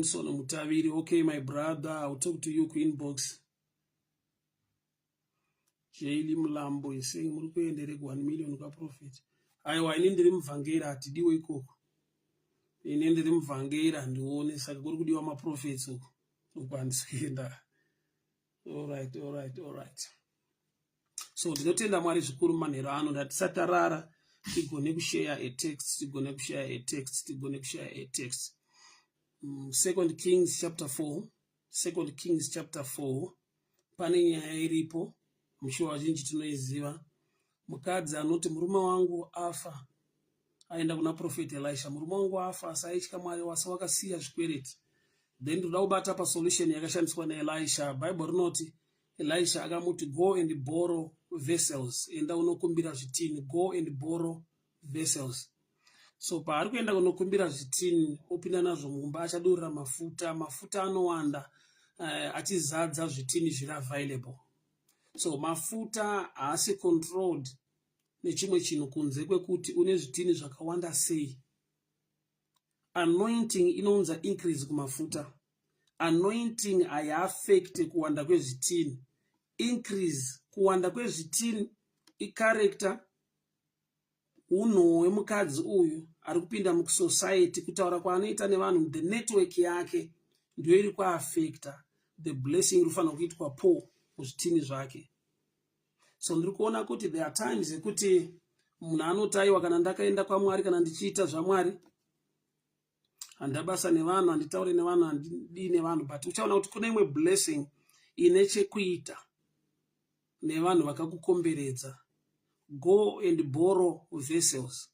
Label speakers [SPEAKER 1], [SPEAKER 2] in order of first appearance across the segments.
[SPEAKER 1] Sono Mutaviri. Okay, my brother, I'll talk to you inbox. Jaili Mlambo is saying Muruko and Derek 1 million profit. I in the Vangera at Diweko. In the Vangera and the owners at Gurgudioma profits. All right. So the Tenda Maris Kurmanerano that Satarara, to go share a text, to go share a text, to go share a text. 2 Kings chapter 4 pane nyaya iripo mushuwa wazhinji tinoiziva. Mukadzi anoti murume wangu afa, aenda kuna prophet Elisha. Murume wangu afa, asaitya Mwari wase wakasiya zvikwereti. Then ndoda kubata pa solution yakashandiswa naElisha. Bible rinoti Elisha akamuti go and borrow vessels, enda unokumbira zvitini, go and borrow vessels. So paari kuenda kunokumbira zvitini opinda nazvo mumba, achadurira mafuta anowanda achizadza zvitini zviri available. So mafuta haasi controlled nechimwe chinhu kunze kwekuti une zvitini zvakawanda sei. Anointing inounza increase kumafuta. Anointing haiaffect kuwanda kwezvitini. Increase kuwanda kwezvitini icharacter unhu hwemukadzi uyu ari kupinda mukusociety, kutaura kwaanoita nevanhu, the network yake ndiyo iri kuaffecta the blessing inofanira kuitwa po kuzvitini zvake. So ndiri kuona kuti there are times ekuti munhu anotaiwa, kana ndakaenda kwaMwari, kana ndichiita zvaMwari, handabasa nevanhu, handitaure nevanhu, handidii nevanhu, but uchaona kuti kune imwe blessing ine chekuita nevanhu vakakukomberedza. Go and borrow vessels.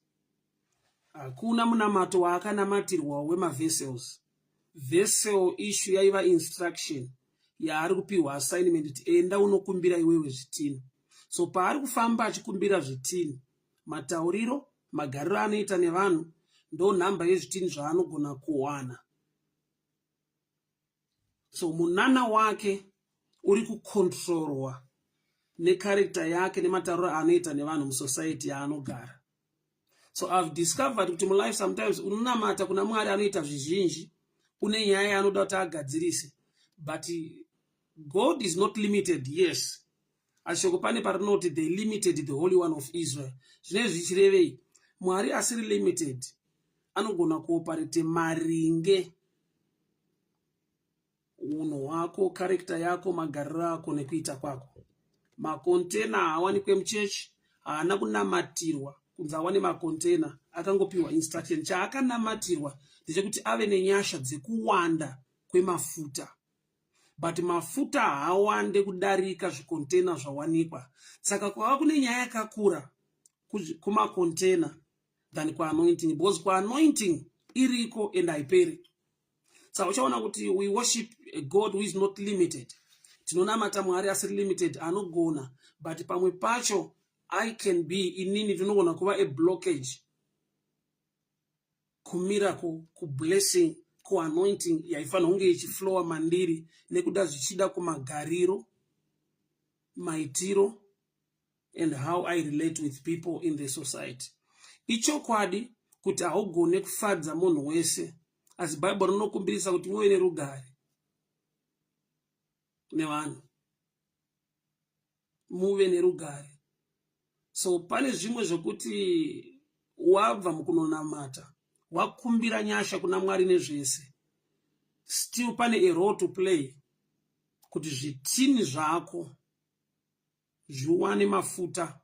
[SPEAKER 1] Hakuna munamato waakanamatirwa wemavessels. Vessel issue yaiva instruction yaari kupiwa assignment kuti enda unokumbira iwewe zvitini. So paari kufamba achikumbira zvitini, matauriro, magariro anoita nevanhu ndo nhamba yezvitini zvaanogona kuwana. So munana wake uri kukontrolwa necharacter yake nematauriro anoita nevanhu musociety yaanogara. So I've discovered kuti mulife sometimes unonamata kuna Mwari anoita zvizhinji, une nyaya yaanoda kuti agadzirise, but God is not limited. Yes, ashoko pane parinoti they limited the Holy One of Israel. Zvine zvichirevei? Mwari asiri limited, anogona kuoperate maringe unhu hwako, character yako, magariro ako nekuita kwako. Makontena hawanikwe muchechi, haana kunamatirwa kunzi awane makontena, akangopiwa instruction. Chaakanamatirwa ndechekuti ave nenyasha dzekuwanda kwemafuta. But mafuta haawande kudarika zvikontena zvawanikwa. Saka kwava kune nyaya yakakura kumakontena than kwaanointing, because kwaanointing iriko and haiperi. Saka uchaona kuti we worship a God who is not limited. Tinonamata Mwari asiri limited, anogona, but pamwe pacho I can be inini tinogona kuva a blockage kumiracle, kublessing, kuanointing yaifanira kunge ichiflowa mandiri nekuda zvichida kumagariro, maitiro, and how I relate with people in the society. Ichokwadi kuti haugone kufadza munhu wese, asi Bible rinokumbirisa kuti muve nerugare nevanhu, muve nerugare. So pane zvimwe zvokuti wabva mukunonamata, wakumbira nyasha kuna Mwari nezvese, still pane a role to play kuti zvitini zvako zviwane mafuta.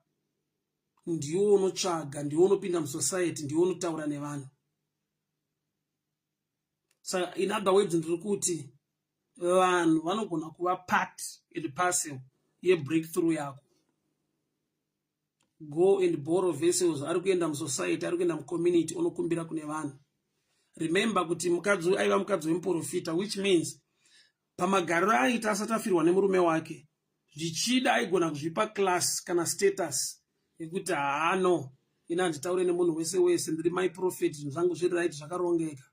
[SPEAKER 1] Ndiwo unotsvaga, ndiwo unopinda musociety, ndiwo unotaura nevanhu. So in other words, ndiri kuti vanhu vanogona kuva part and parcel yebreakthrough yako. Go and borrow vessels. Ari kuenda musociety, ari kuenda mucommunity, unokumbira kune vanhu. Remember kuti mukadzi aiva mukadzi wemuprofita, which means pamagariro aita asati afirwa nemurume wake, zvichida aigona kuzvipa class kana status yekuti haano, ina handitaure nemunhu wese wese, ndiri my prophet, zvinhu zvangu zviri right, zvakarongeka.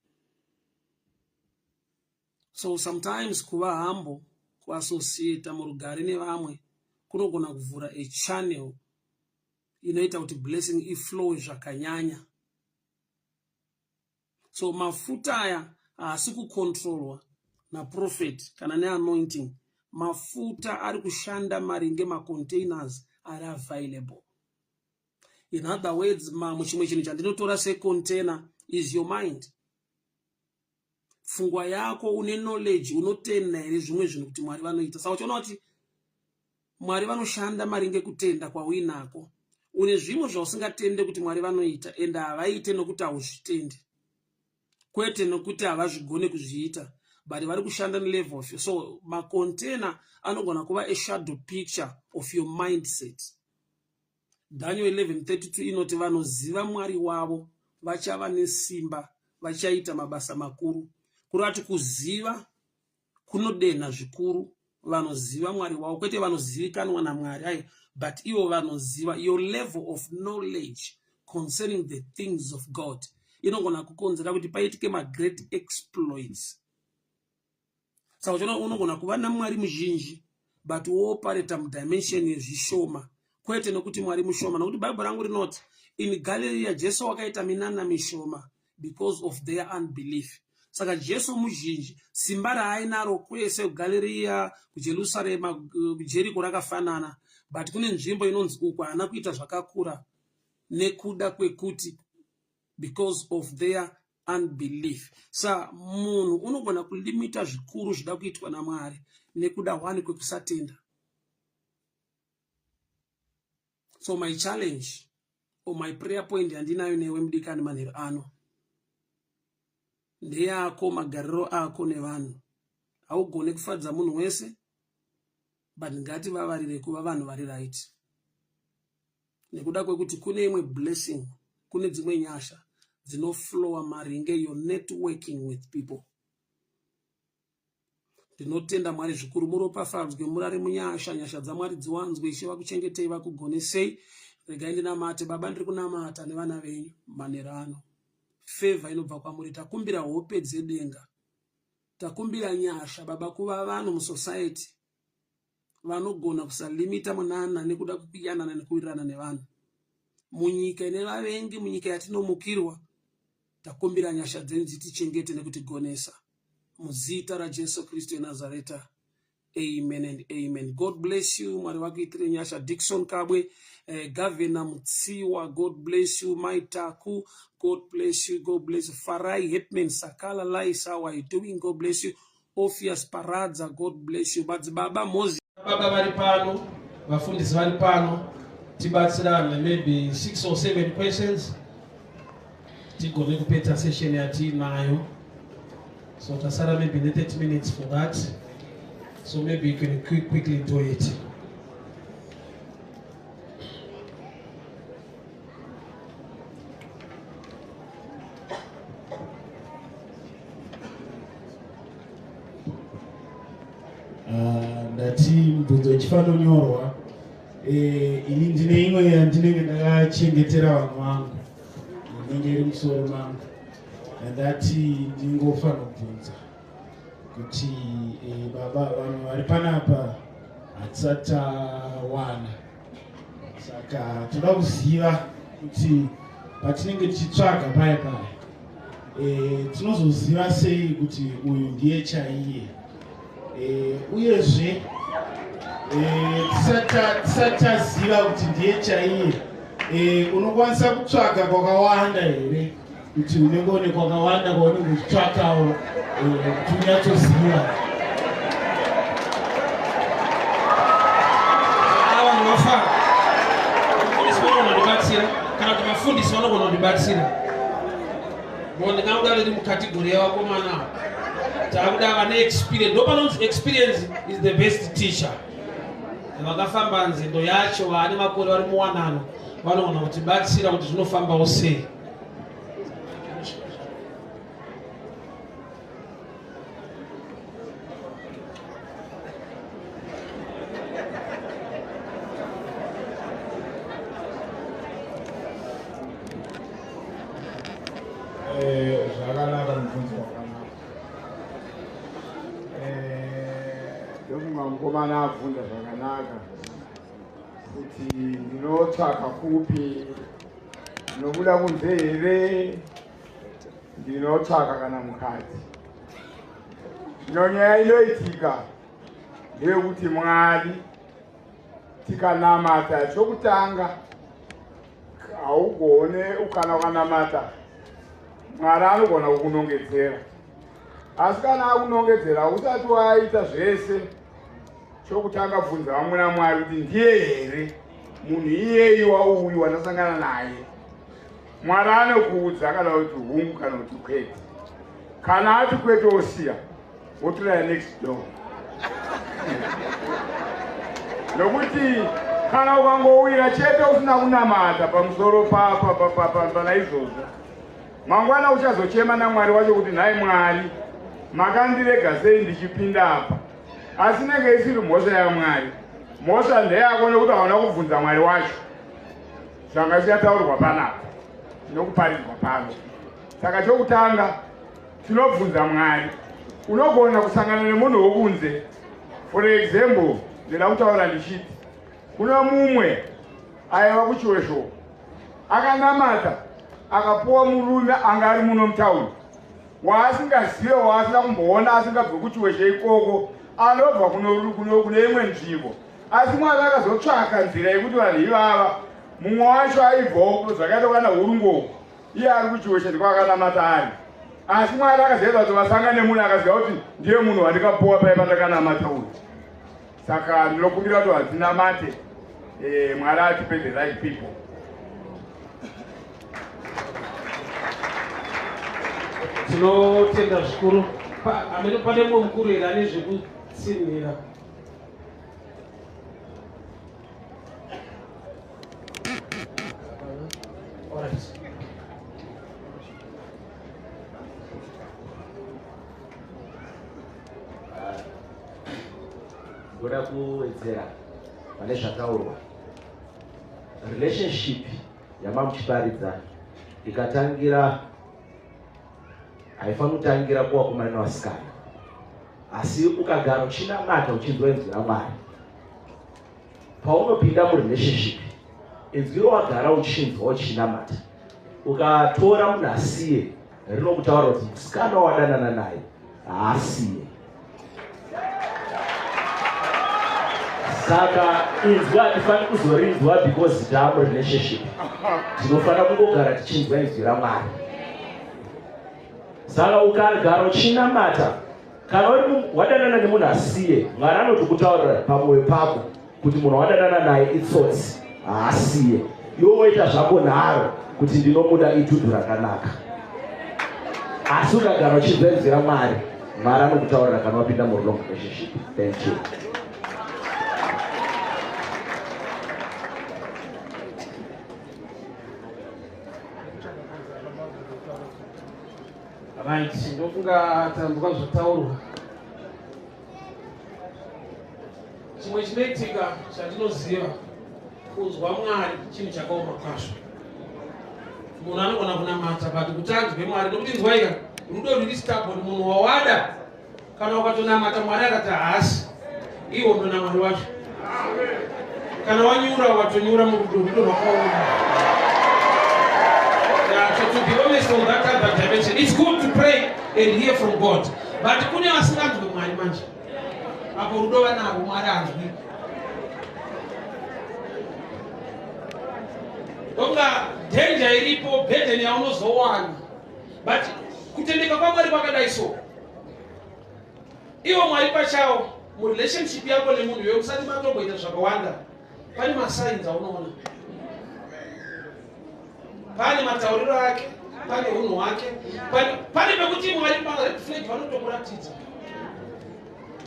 [SPEAKER 1] So sometimes kuva humble, kuassociate murugare nevamwe kunogona kuvhura a channel inoita kuti blessing iflow zvakanyanya. So mafuta aya asi kucontrolwa naprofeti kana neanointing. Mafuta ari kushanda maringe macontainers ari available. In other words, chimwe chinhu chandinotora secontainer is your mind. Pfungwa yako, une knowledge, unotenda here zvimwe zvinhu kuti Mwari vanoita. Saka uchiona kuti Mwari vanoshanda maringe kutenda kwauinako. Une zvimwe zvausingatende kuti Mwari vanoita, ende havaite nokuti hauzvitendi, kwete nokuti havazvigone kuzviita, but vari kushanda nelevel of you. So macontainer anogona kuva a shadow picture of your mindset. Daniel 11:32 inoti vanoziva Mwari wavo vachava nesimba, vachaita mabasa makuru. Kurati kuziva kunodenha zvikuru. Vanoziva Mwari wavo, kwete vanozivikanwa naMwari, but ivo vanoziva. Your level of knowledge concerning the things of God inogona kukonzera kuti paitike great exploits. Saka unogona kuva naMwari muzhinji, but woopareta mudimension yezvishoma, kwete nokuti Mwari mushoma. Nokuti Bible rangu rinoti in Galilee Jesu wakaita minana mishoma because of their unbelief. Saka Jesu muzhinji simba raainaro kwese kuGalirea, kuJerusarema, kuJeriko rakafanana, but kune nzvimbo inonzi uku haana kuita zvakakura nekuda kwekuti because of their unbelief. Sa munhu unogona kulimita zvikuru zvida kuitwa naMwari nekuda wani kwekusatenda. So my challenge or my prayer point yandinayo newe mudikani manheru ano ndeyako, magariro ako nevanhu. Haugone kufadza munhu wese, but ngati vavarire kuva vanhu vari right. Nekuda kwekuti kune imwe blessing, kune dzimwe nyasha dzinoflowa maringe your networking with people. Ndinotenda Mwari zvikuru, muropafadzwe murare munyasha, nyasha dzaMwari dziwanzwe, Ishe vakuchengetei, vakugonesei. Regai ndinamate. Baba, ndiri kunamata nevana venyu manheru ano. Favor inobva kwamuri. Takumbira hope dzedenga, takumbira nyasha Baba kuva vanhu musociety vanogona kusalimita munana nekuda kupiyanana nekuwirirana nevanhu. Munyika ine vavengi, munyika yatinomukirwa, takumbira nyasha dzenyu dzitichengete nekutigonesa. Muzita raJesu Kristu eNazareta. Amen and amen. God bless you. Mwari vakuitire nyasha. Dickson Kabwe, Governor Mutsiwa, God bless you. Maitaku, God bless you. God bless you. Farai Hetman Sakala Lais, how are you doing? God bless you. Ophias Paradza, God bless you. But Baba Mozi, Baba Varipano, Vafundis Varipano, Tibatsira, maybe 6 or 7 questions. Tiko Peta session yati nayo. So Tasara maybe 30 minutes for that. So maybe you can quickly do it.
[SPEAKER 2] Ndati mbudzo chifanonyorwa ini ndine imwe yandinenge ndakachengetera vanhu vangu inenge iri musoro mangu, ndati ndingofana kubvunza kuti baba vanhu vari panapa hatisatawana. Saka toda kuziva kuti patinenge tichitsvaga paya tinozoziva sei kuti uyu ndiye chaiye. Uyezve tisati taziva kuti ndiye chaiye, unokwanisa kutsvaga kwakawanda here kuti unenge kwakawanda kwaunenge uchitsvakawo kuti unyatsoziva.
[SPEAKER 1] vanhu vafara mufundisi vanogona kundibatsira kana kuti vafundisi vanogona kundibatsira. Ndingakuda riri mukategori yavakomana takuda vane experience. Ndopanonzi experience is the best teacher. Vakafamba nzendo yacho, vane makore vari muwanano, vanogona kutibatsira kuti zvinofambawo sei.
[SPEAKER 2] Zvakanaka mubvunzo wakanaka.
[SPEAKER 3] Ndomukomana abvunza zvakanaka kuti ndinotsvaka kupi, ndinobuda kunze here, ndinotsvaka kana mukadzi. nyaya inoitika ndeyekuti Mwari tikanamata chokutanga haugone ukana ukanamata Mwari anogona kukunongedzera, asi kana akunongedzera usati waita zvese chokutanga bvunza vamwe naMwari kuti ndiye here munhu iyeyi wauyu wandasangana naye. Mwari anokuudza kana kuti hungu kana kuti kwete. Kana ati kwete osiya wotora next door. Nokuti kana ukangowira chete usina kunamata pamusoro pana izvozvo, mangwana uchazochema naMwari wacho kuti nhai Mwari makandirega sei ndichipinda apa. Asi nenge isiri mhosva yaMwari, mhosva ndeyako nekuti hauna kubvunza Mwari wacho zvanga zvichataurwa panapa nokuparidzwa pano. Saka chokutanga tinobvunza Mwari. Unogona kusangana nemunhu wokunze. For example, ndinoda kutaura ndichiti kuna mumwe aiva kuchiwesho akanamata akapuwa murume anga ari muno mutaundi waasingazive, waasina kumboona, asingabve kuchiwesho ikoko, anobva kune imwe nzvimbo. Asi Mwari akazotsvaka nzira yekuti vanhu ivava mumwe wacho aibvawo zvakaita kana urungoko, iye ari kuchiwesho ndiko akanamata ari. Asi Mwari akaziva kuti vasangane nemunhu akaziva kuti ndiye munhu wandikapuwa paipa ndakanamata uyu. Saka ndinokumbira kuti vadzinamate, Mwari atipe the right people.
[SPEAKER 1] Tinotenda zvikuru. Amene pane mumwe mukuru here ane zvekutsinhira.
[SPEAKER 4] Ndoda kuwedzera pane zvataurwa. Relationship yamamuchiparidza ikatangira, haifaniri kutangira kuvakomana nevasikana, asi ukagara uchinamata uchinzwa inzwi raMwari. Paunopinda murelationship, inzwi rawagara uchinzwa uchinamata, ukatora munhu asiye, rinokutaura kuti musikana wadanana naye haasiye. Saka inzwi hatifaniri kuzorinzwa because tamu relationship. Tinofanira kungogara tichinzwa inzwi raMwari. Saka ukagara uchinamata, kana wadanana nemunhu asiye, Mwari anotokutaurira pamwoyo pako kuti munhu wadanana naye itsotsi, haasiye. Iwe woita zvako nharo kuti ndinomuda idhudhu rakanaka. Asi ukagara uchinzwa inzwi raMwari, Mwari anokutaurira kana wapinda murong relationship. Thank you.
[SPEAKER 1] Right, ndofunga tambuka zvataurwa. Chimwe chinoitika chandinoziva, kunzwa Mwari chinhu chakaoma kwazvo. Munhu anogona kunamata but kuti anzwe Mwari, nokuti nzwaika rudo rwuri stubborn, munhu wawada kana ukatonamata Mwari akati haasi, iwo ndo naMwari wacho. Kana wanyura watonyura murudo rwakaoma. So to be honest on that type of dimension, it's good to pray and hear from God. But kune vasinganzwi Mwari manje, apo rudo vanarwo Mwari hanzwi. Donga danger iripo, burden yaunozowana. But kutendeka kwaMwari kwakadai so. Iwo Mwari pachawo, murelationship yako nemunhu uyo musati matomboita zvakawanda, pane masigns aunoona. Pane matauriro ake, pane unhu hwake, pane pekuti Mwari red flag vanotokuratidza.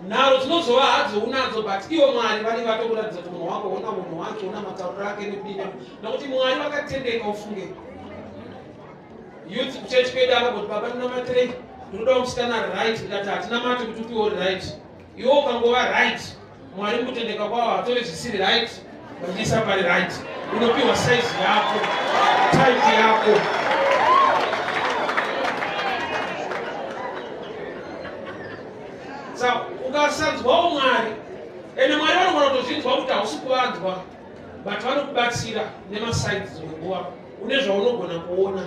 [SPEAKER 1] Nharo dzinozova hadzo unadzo, but iwo Mwari vanenge vatokuratidza kuti munhu wako una unhu hwake, una matauriro ake nekudini. Nokuti Mwari vakatendeka ufunge. Youth kuchechi kwedu akangoti baba ndinamatirei, ndinoda musikana right, ndikati hatinamati kuti upiwo right. Iwo ukangova right, Mwari mukutendeka kwawo hatove zvisiri right, vachisa pari right. Unopiwa size yako, type yako. Saka ukasanzwawo Mwari, ende Mwari vanogona kutozvinzwa kuti hausi kuvanzwa, but vanokubatsira nemasigns wenguva, une zvaunogona kuona.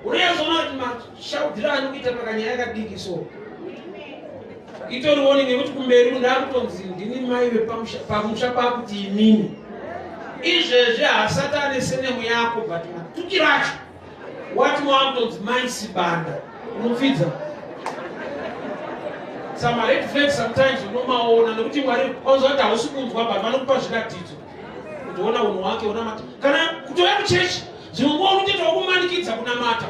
[SPEAKER 1] Unoyazoona kuti mashaudhiro anokuita pakanyaya yakadiki so. itoriwoni ngekuti kumberi munhu akutonzi ndini mai vepamusha pakuti inini izvezvi haasati ane senemu yako but matukiracho wati mwakutonzi mai Sibanda unopfidza some red flags sometimes unomaona nekuti Mwari onzwa kuti hausi kunzwa but vanokupa zviratidzo kutoona unhu wake unamata kana kutoya kuchechi zvimwe nguva unotoitawo kumanikidza kunamata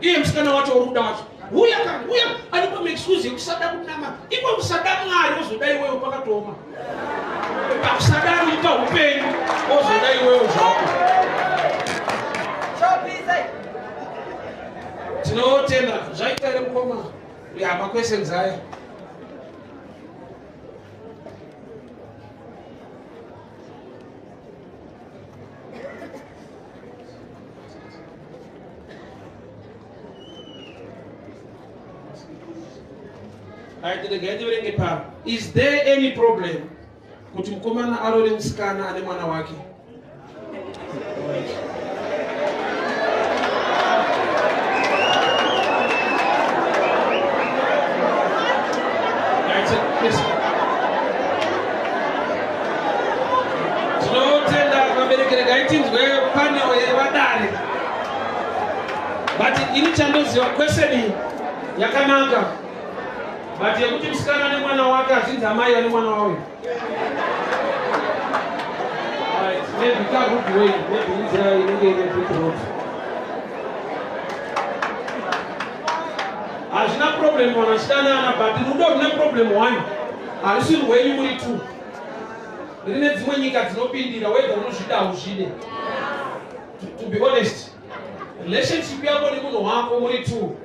[SPEAKER 1] iye musikana wacho uri kuda wacho uya anopa excuse yekusada kunamata ikwe kusada Mwari ozoda iweyo pakatoma pakusada ari mupa upenyu ozoda iweyo zvako tinotenda zvaita here mukoma maquestions aya Is there any problem kuti mukomana arore musikana ane mwana wake? Tinotenda vabereki gaitinzwe panel yevadare but ini chandoziva question yakanaka but yekuti musikana ane mwana wake azvinzi amai ane mwana wawe maybe kagood way maybe inzira inenge ine petrol hazvina problem wana chidanana but rudo rune problem one harisi rwenyu muri two rine dzimwe nyika dzinopindira wega unozvida hauzvide to be honest relationship yako nemunhu wako muri two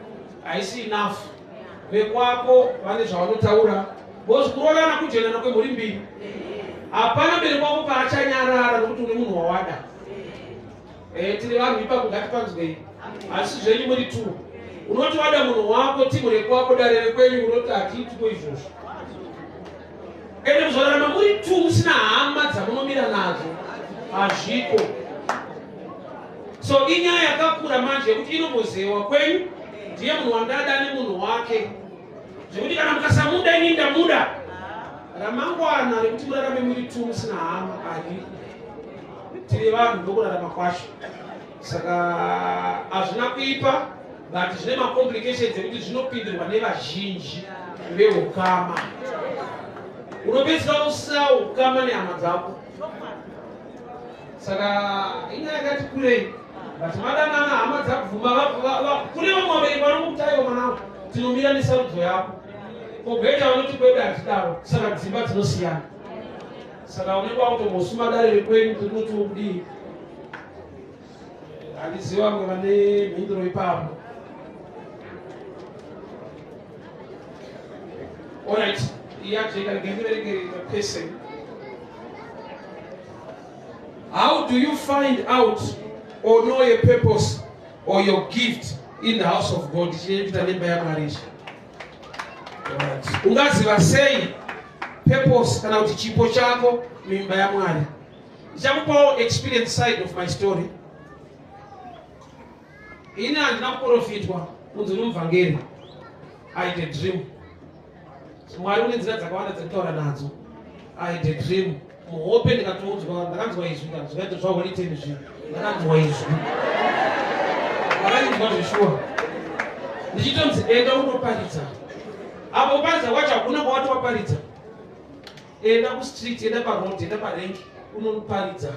[SPEAKER 1] haisi enough vekwako vane zvavanotaura bozi kuroorana kujenana kwemhuri mbiri hapana mberi kwako paachanyarara nokuti une munhu wawada tiri vanhu ipapo ngatipanzwei asi zvenyu muri two unoti wada munhu wako timu rekwako dare rekwenyu unoti hatiitiko izvozvo ende muzorarama muri two musina hama dzamunomira nadzo hazviko so inyaya yakakura manje yekuti inombozewa kwenyu ndiye munhu wandada nemunhu wake zvekuti kana mukasamuda ini ndamuda ramangwana rekuti murarame muri two musina hama ari tiri vanhu ndokurarama kwacho saka hazvina kuipa but zvine macomplications ekuti zvinopindirwa nevazhinji veukama unopedzisira usina ukama nehama dzako saka inyaya yakati kurei but madanana hama dzakubvuma kune vamwe vabereki vanomukutaiwa mwanavo tinomira nesarudzo yako kogoita vanoti kwedu hatidaro saka dzimba dzinosiyana saka unenge wakutombosuma dare rekwenyu tinoti wokudii handiziva vamwe vane mhinduro ipapo alright a person. How do you find out or know your purpose or your gift in the house of God? Ungaziva sei purpose kana kuti chipo chako mimba ya Mwari. Ndichakupa experience side of my story. Ina handina kuprofitwa kunzi nomuvhangeri. I had a dream. Mwari une nzira dzakawanda dzekutaura nadzo. I had a dream. Muhope ndikatoudzwa ndakanzwa izwi ndikati zvaoniteni zvino ndakanzwa izwi ndakanzwa zveshuwa ndichitonzi enda unoparidza apo uparidza wacho hakuna kwawati waparidza enda kustreet enda parod enda parengi unoparidza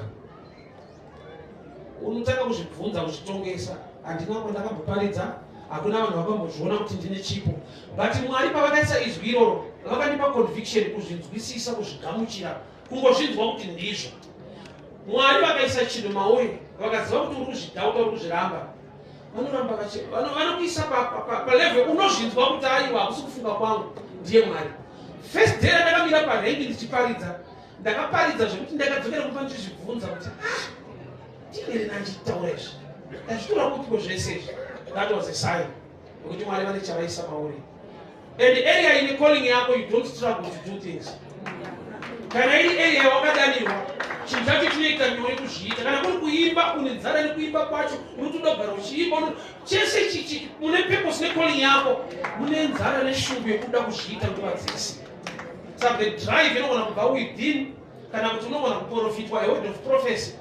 [SPEAKER 1] unotanga kuzvibvunza kuzvitongesa handina kwandakamboparidzwa hakuna vanhu vakambozviona kuti ndine chipo but Mwari pavakaisa izwi iroro vakandipa conviction kuzvinzwisisa kuzvigamuchira kungozvinzwa kuti ndizvo Mwari vakaisa chinhu mauri vakaziva kuti uri kuzvidhauta uri kuzviramba vanoramba vanokuisa palevel unozvinzwa kuti aiwa hakusi kufunga kwangu ndiye Mwari. First day ndakamira parengi ndichiparidza ndakaparidza zvekuti ndakadzokera kupa ndichizvibvunza kuti ndinere nandichitaura izvi ndazvitora kutiko zvese izvi. That was a sign kuti Mwari vane chavaisa mauri. And area ine calling yako you don't struggle to do things. Kana iri area wakadanirwa chinhu chacho chinoita nyore kuzviita. Kana kuri kuimba une nzara nekuimba kwacho unotoda kugara uchiimba chese chichi mune purpose necalling yako mune nzara neshungu yekuda kuzviita nguva dzese. Saka the drive inogona kubva within, kana kuti unogona kuprofitwa a word of prophecy,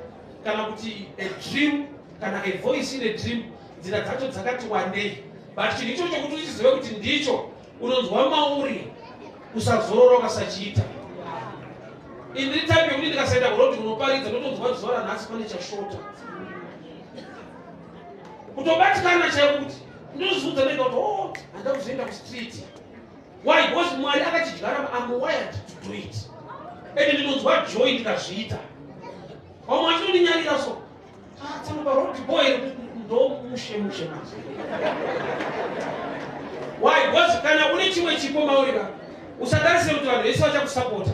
[SPEAKER 1] kana kuti a dream, kana a voice in a dream. Nzira dzacho dzakati wandei, but chinhu icho chokuti uchizive kuti ndicho unonzwa mauri usazorora ukasachiita. In the time yekuti ndikasaenda kuroti unoparidza ndotonzwa zuva ranhasi pane chashota kutobatikana chaikuti ndozudza nega kuti oh handa kuzoenda kustreet. Why? Because Mwari akachidyara I'm wired to do it. Ende ndinonzwa joy ndikazviita. Vamwe vachinondinyarira so tsanopa road boy ndomushe nazo. Why? Because kana une chimwe chipo maurika usadarise kuti vanhu vese vachakusapota.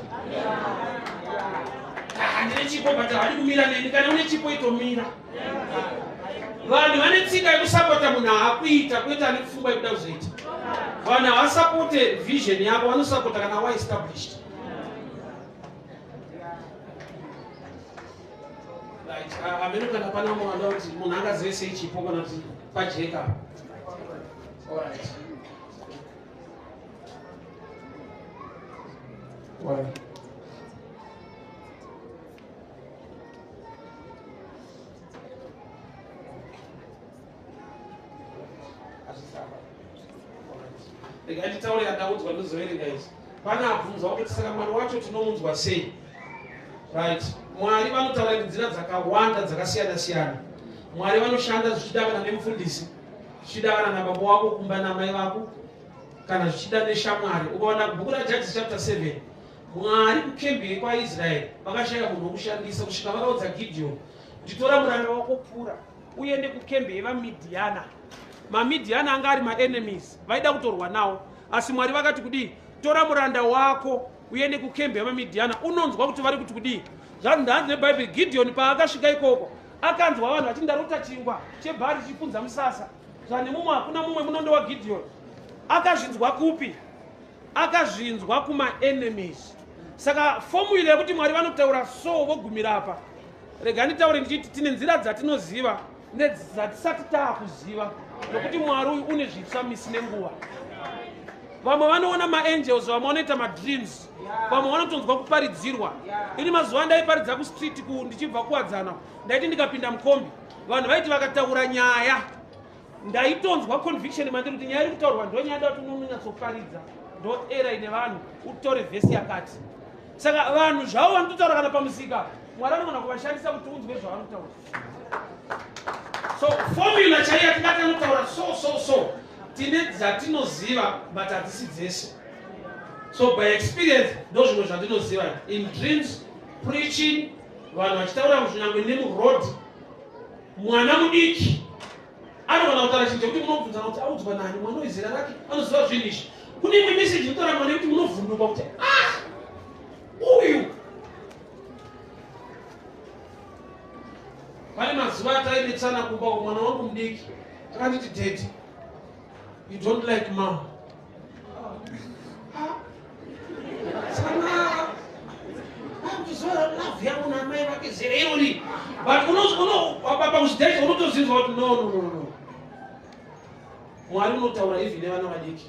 [SPEAKER 1] Handine chipo but hadi kumira neni, kana une chipo itomira. Vanhu vane tsika yekusapota munhu haakuita kuita ane pfungwa yekuda kuzoita. Vanhu havasapote vision yako, vanosapota kana waestablished. Ameno kana pana mwanda kuti munhu angazive sei chipo kana kuti pajeka. Alright. Why? Nditaure andaudzwa ndozoverenga izvi. Pana abvunzwa kuti saka Mwari wacho tinomunzwa sei? Right. Mwari vanotaura nenzira dzakawanda dzakasiyana-siyana. Mwari vanoshanda zvichidavana nemufundisi, zvichidavana nababa wako kumba namai vako, kana zvichida neshamwari. Ukaona bhuku raJudges chapter 7, Mwari kukemberi kwaIsraeri vakashaya munhu wokushandisa kusvika vakaudza Gideon kuti tora muranda wako pfuura uende kukemberi vaMidhiana. MaMidhiana anga ari maenemies, vaida kutorwa nawo. Asi Mwari vakati kudii? Tora muranda wako uende kukemberi vaMidhiana. Unonzwa kuti vari kuti kudii? Zvanhu ndanzi neBhaibheri, Gideon paakasvika ikoko akanzwa vanhu vati ndarota chingwa chebhari chipunza musasa. Zvane mumwe hakuna mumwe munondo waGideon. Akazvinzwa kupi? Akazvinzwa kumaenemies. Saka formula yekuti Mwari vanotaura so vogumira apa. Rega nditaure ndichiti tine nzira dzatinoziva nedzatisati taakuziva, nokuti Mwari uyu une zvitsva misi nenguva. Vamwe vanoona maangels, vamwe vanoita madreams, vamwe vanotonzwa kuparidzirwa. Ini mazuva ndaiparidza kustreet ndichibva kuwadzana, ndaiti ndikapinda mukombi, vanhu vaiti vakataura nyaya, ndaitonzwa conviction mandiri kuti nyaya iri kutaurwa ndonyaya kuti unonyatsoparidza, ndo era ine vanhu utore vhesi yakati. Saka vanhu zvavo vanototaura kana pamusika, Mwari anogona kuvashandisa kuti unzwe zvavanotaura. So formula chaiya tingati anotaura so tine dzatinoziva but hadzisi dzese. So by experience ndo zvinhu zvandinoziva. In dreams, preaching, vanhu vachitaura zvinangwe nemuroad, mwana mudiki anogona kutaura chinhu chekuti munobvunzana kuti audzwa nani, mwana wezera rake anoziva zvinhu izvi. Kune imwe meseji inotaura mwana yekuti munovhunduka kuti uyu. Pane mazuva atainetsana kumba mwana wangu mudiki akanditi daddy, you don't like mom. Sana akuchizoa love yangu na mai vake zereroni. But papa kuchidai unotozinzwa kuti no. Mwari unotaura hivi nevana vadiki.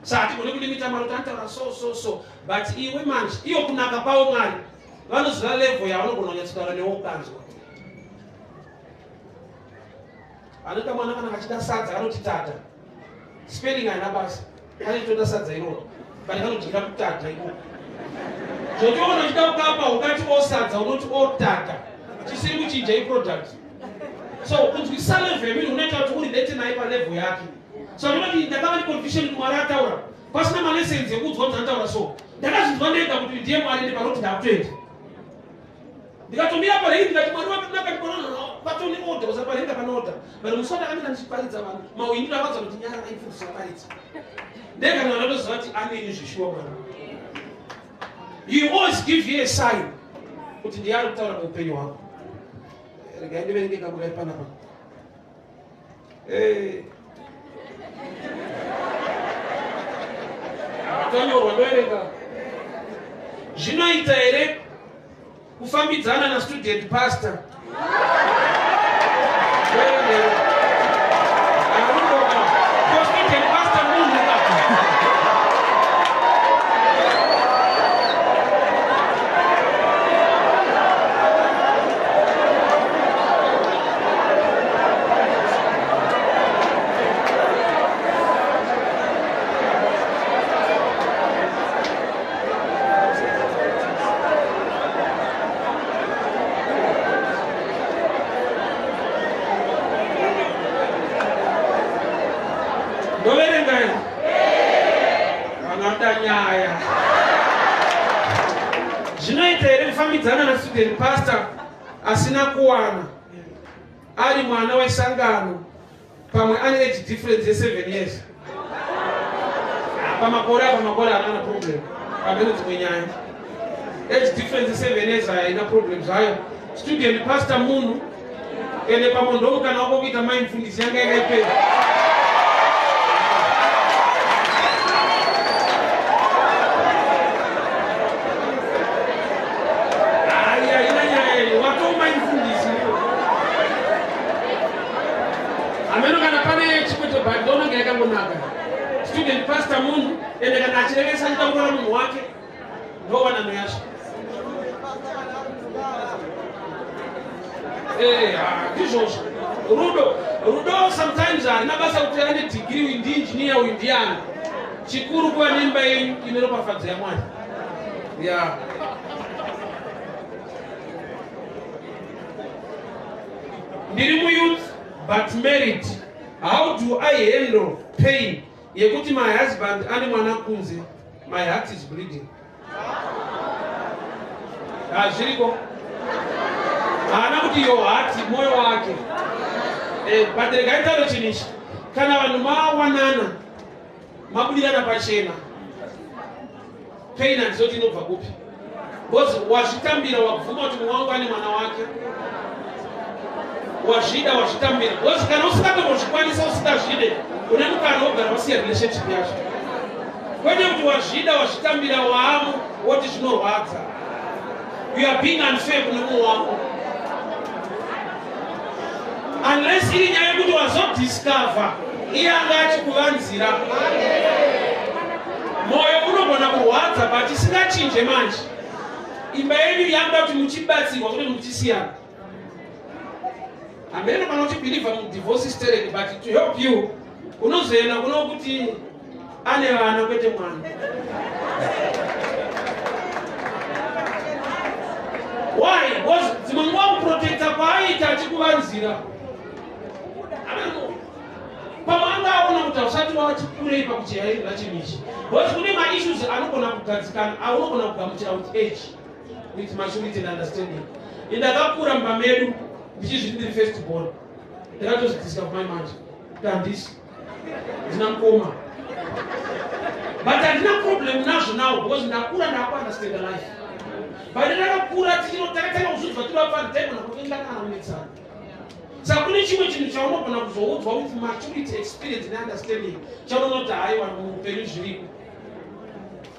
[SPEAKER 1] Saka tigone kulimita Mwari kuti anotaura so. But iwe manje, iyo kunaka kwavo Mwari, vanoziva level yavanogona kunyatsotaura newe ukanzwa. Anoita mwana kana achida sadza anoti tata. Spelling haina basa. Anotoda sadza iroro. Bali kanodyira kutata ikoko. Zvochiona uchida kukapa ukati osadza unoti otata. Chisiri kuchinja iproduct. So kunzwisisa level yemiri unoita kuti uridete naye palevel yake. So ndinoti ndakava neconfusion kuti Mwari ataura. Pasina malessons ekuudzwa kuti anotaura so. Ndakazvinzwa ndega kuti ndiye Mwari ndipanoti ndakutoenda. Ndikatomira pale ndikati Mwari wakanaka ndikona patoni order usaparenga panoda. Bali musota kamira ndichiparidza vanhu. Mawindi akadza kuti nyara naifundisa paridza. Ndega kana ndoziva kuti aneni zvishwa Mwari. You always give you a sign kuti ndiye ari kutaura muupenyu hwako. Rega ndiverenge kaburai panapa. Tonyorwa ndoerenga. Zvinoita here kufambidzana na student pastor. Student pastor munhu zvinoita na student pastor asina kuwana ari mwana wesangano pamwe ane age difference ye7 years pamakore haana problem pamene dzimwe nyaya age difference ye7 years haina problem zvayo. Student pastor munhu ende pamwe ndomukana wako kuita maimfundisi yanga yakaipera. Student pastor munhu ende kana achirevesa ndangura munhu wake ndowana noyasha. Ndizvozvo rudo sometimes harina basa kuti ane degree uyu ndiengineer uyu ndiani. Chikuru kuva nemba yenyu ine ropafadzo yaMwari. Ndiri muyouth but married. How do I handle pain? Yekuti my husband ane mwana kunze, my heart is bleeding. Zviriko haana kuti your heart moyo wake. But regaitauro chinichi kana vanhu mawanana mabudirana pachena, pain handizoti inobva kupi? Because wazvitambira wakuvhuma kuti mumwe wangu ane mwana wake, wazvida wazvitambira. Because kana usingatombozvikwanisa usingazvide une mukana wogara wasiya relationship yacho. Kwete kuti wazvida wazvitambira waamo woti zvinorwadza. You are being unfair kune mumwe wako. Unless iri nyaya yekuti wazodiscover iye anga achikuvanzira. Moyo unogona kurwadza but isingachinje manje. Imba yenyu yanga kuti muchibatsirwa kuti muchisiyana. Amene kana uchibelieve mu divorce hysteria but to help you unozoenda kuno kuti ane vana kwete mwana. Why? Because dzimwe kuprotecta kwaaita achikuvanzira. Pamanga aona kuti usati wachikurei pakuchiyairirira chimichi. Because kune ma-issues anogona kugadzikana, anogona kugamuchira with age, with maturity and understanding. Indakakura mumba medu ndichizvindiri first born. Ndakatozvidzidzisa kumai manje. Handisi. Ndina mukoma. But handina problem nazvo now because ndakura ndakuunderstand life. But ndakakura takatanga kuzvidzwa tiri pantable nakutoingana unetsana. Saka kune chimwe chinhu chaunogona kuzoudzwa with maturity, experience and understanding chaunoti haiwa muupenyu zviriko.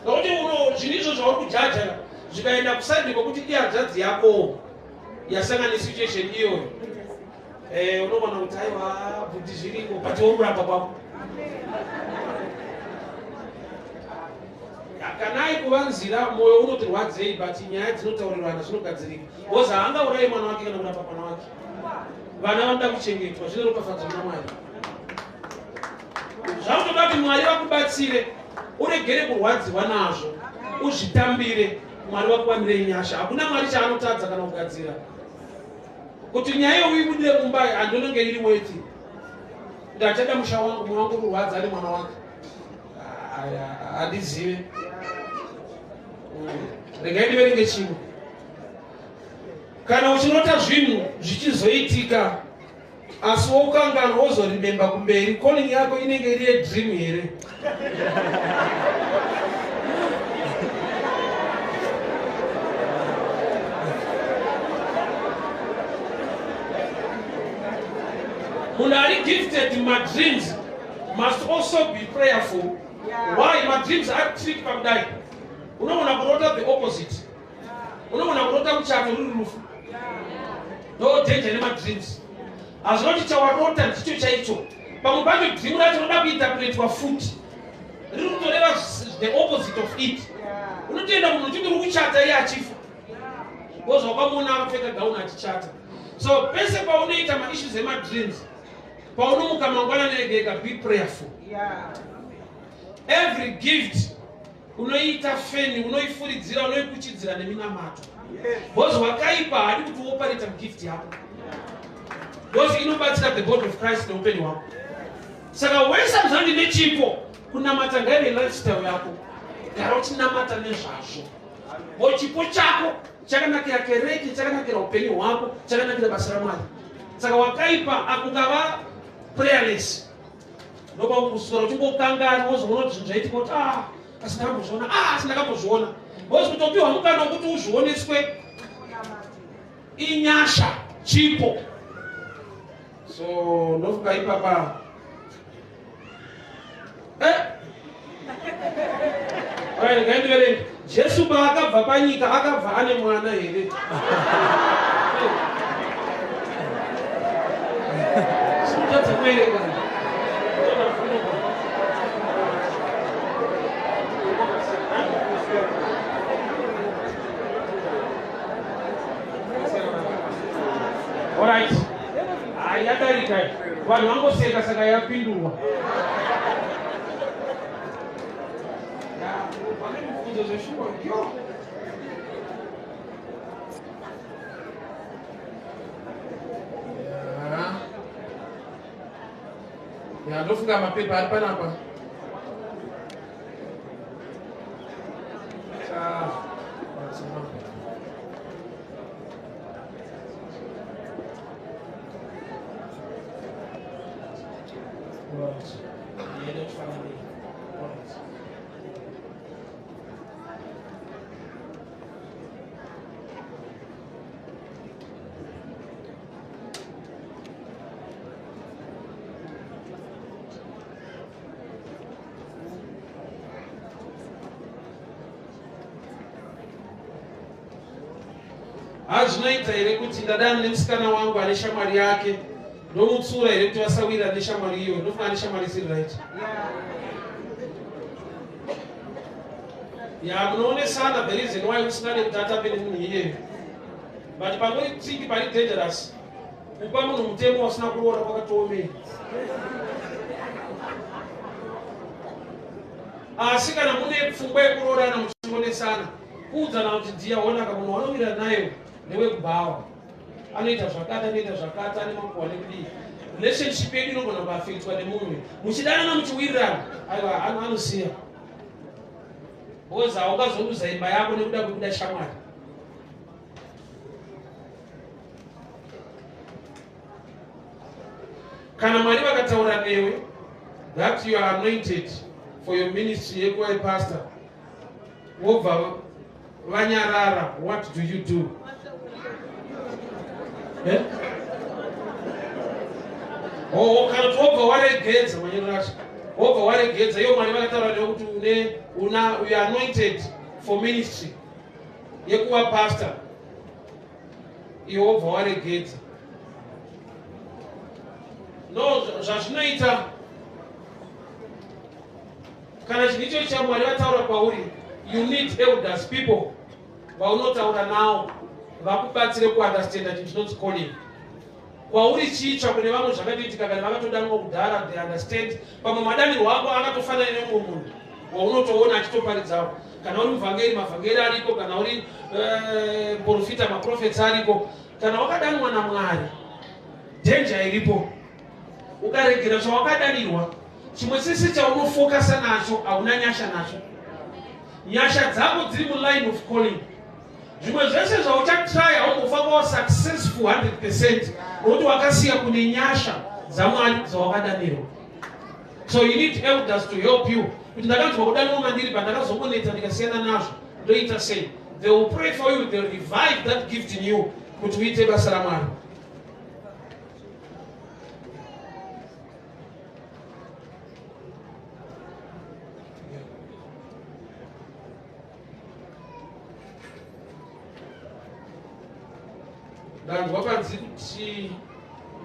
[SPEAKER 1] Nokuti zvinhu izvo zvauri kujaja zvikaenda kuside kwekuti ihadzadzi yako yasangana nesituation iyoyo, unogona kuti haiwa bhuti zviriko but wokurapa kwako. Kana aikuvanzira moyo unotirwadzei but nyaya dzinotaurirwana zvinogadzirika. Because haangaurai mwana wake kana kurapa mwana wake. Vana vanoda kuchengetwa, zvine ropafadzo naMwari. Zvaunoda kuti Mwari vakubatsire, uregere kurwadziwa nazvo, uzvitambire, Mwari vakuwanire nyasha. Hakuna Mwari chaanotadza kana kugadzira. Kuti nyaya uibudire mumba handinenge iri weti. Ndachada musha wangu, mwana wangu kurwadza ari mwana wake. Handizive. Regai ndiverenge chimwe. Kana uchinota zvinhu zvichizoitika asi wokanganwa wozorimemba kumberi, calling yako inenge iri yedream here. Munhu ari gifted in my dreams must also be prayerful. Why? My dreams are tricky pakudai. Unoona kurota the opposite. unogona kurota muchato ruri rufu ndodhenja nemadreams hazvinoti chawarota ndicho chaicho pamwe pacho dream racho unoda kuinterpretwa futi riri kutoreva the opposite of it unotoenda munhu uchiti uri kuchata iye achifa bcause wakamuona akapfeka gauni achichata so pese paunoita maissues emadreams paunomuka mangwanani egega be prayerful every gift unoita feni unoifuridzira unoikuchidzira neminamato bcause wakaipa hadi kuti uoparata mugift yako bcause inobatsira the body of Christ neupenyu hwako saka wese muzandi nechipo kunamata ngaive lifestyle yako gara uchinamata nezvazvo bo chipo chako chakanakira kereke chakanakira upenyu hwako chakanakira basa ramwari saka wakaipa akungava prayerless ndopakusura uchingokangana wozoona kuti zvinhu zvaitika kuti asi ndakambozviona asi ndakambozviona bcause kutopiwa mukana wokuti uzvioneswe inyasha chipo so ndofunga ipapa ngaendiverenge Jesu paakabva panyika akabva ane mwana here simutadza kuerenga alright yadarika vanhu vangoseka saka yapindurwa pane mibvunzo zveshuwa ndofunga mapepa ari panapa hazvinoita here kuti ndadana nemusikana wangu ane shamwari yake ndomutsura here kuti vasawira neshamwari iyo ndofunga ane shamwari isiri right munoonesana the reason why usingade kuti atape nemunhu iyeyo but panoitiki pari dangerous kupa munhu mutemo wasina kuroora kwakatoomei asi kana mune pfungwa yekuroorana muchionesana kuudzana kuti ndiyaonaka munhu wanowira nayo newekubhawa anoita zvakati anoita zvakati ane makuhwa nekudii relationship yedu inogona kuafektwa nemunhu muchidanana muchiwirirana aiwa anosiya bcause haungazoluza imba yako nekuda kwekuda shamwari kana mwari vakataura newe that you are anointed for your ministry yekuva pastor wobva vanyarara what do you do kana kuti wobva waregedza manyoro acho wobva waregedza iyo mwari vakataura newe kuti you are anointed for ministry yekuva pastor iwe wobva waregedza no zvazvinoita kana chinhu icho chamwari vataura kwauri you need elders people vaunotaura navo vakubatsire kuunderstanda chinhu chinonzi calling kwauri chiitsva kune vamwe zvakatoitika kana vakatodanwa kudhara they understand pamwe madanirwo ako akatofanana nemumwe munhu waunotoona achitoparidzawo kana uri muvhangeri mavhangeri ariko kana uri profita maprofets ariko kana wakadanwa namwari dhenja iripo ukaregera zvawakadanirwa chimwe chese chaunofokasa nacho hauna nyasha nacho nyasha dzako dziri muline of calling zvimwe zvese zvauchatry haungofamba successful 100% nokuti wakasiya kune nyasha dzamwari dzawakadanirwa so you need elders to help you kuti ndakanzwa kudanwa mandiri pandakazomoneta ndikasiyana nazvo ndoita sei they will pray for you, they will revive that gift in you kuti uite basa ramwari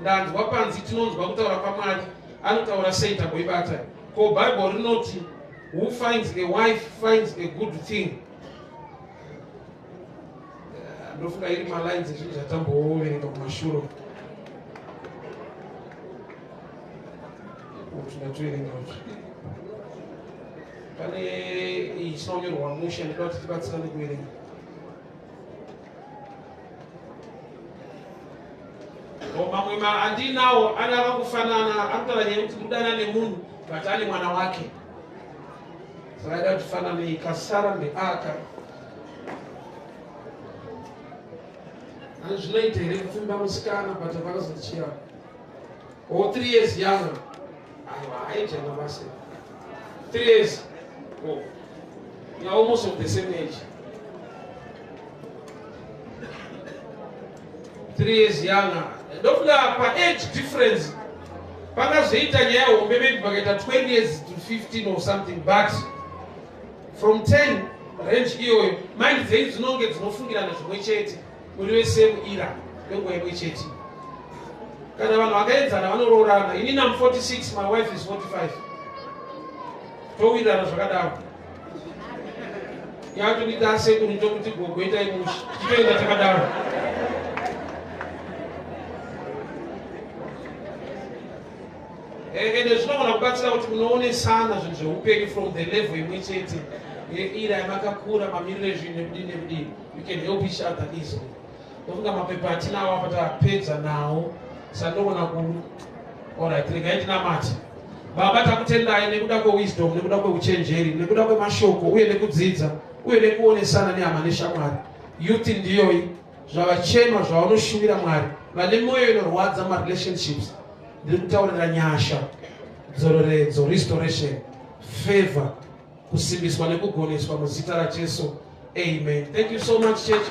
[SPEAKER 1] ndanzwa panzi tinonzwa kutaura kwaMwari anotaura sei tagoibata. Ko Bible rinoti who finds a wife finds a good thing. Ndofunga iri malines ezvinhu zvatamboverenga kumashure. Tinatoverenga pane chinonyorwa musha ndinoda kuti tibatsirane kuverenga. Mamwe andinawo anava kufanana anotaura nyaya yekuti kudana nemunhu but ane mwana wake. Saka ida kutifanane ikasara ndeaka. Ani zvinoita here kufimba musikana but vakazotichira. 3 years younger. Aiwa haijana basi. 3 years. Oh. You are almost of the same age. 3 years younger. Ndofunga pa age difference pakazoita nyaya hombe maybe pakaita 20 years to 15 or something, but from 10 range iyoyo mind dzenyu dzinonge dzinofungirana zvimwe chete muri vese muira kwenguva imwe chete. Kana vanhu vakaenzana vanoroorana. Inini am 46, my wife is 45. Towirirana zvakadaro. Yatodita sekuru tokuti gogoita imushi titoenda takadaro. Ende zvinogona kubatsira kuti munoonesana zvinhu zveupenyu from the level imwe chete yeira yamakakura mamiriro ezvinhu nekudini nekudini. You can help each other easily. Ndofunga mapepa atinawo apa tapedza nawo. Sandogona ku alright regai tinamati. Baba takutendai nekuda kwewisdom, nekuda kweuchenjeri, nekuda kwemashoko uye nekudzidza uye nekuonesana nehama neshamwari. Youth ndiyoyi zvavachema zvavanoshumira Mwari vane mwoyo inorwadza marelationships. Ndiri kutaurira nyasha, dzororedzo, restoration, favor, kusimbiswa nekugoneswa muzita raJesu. Amen. Thank you so much, church.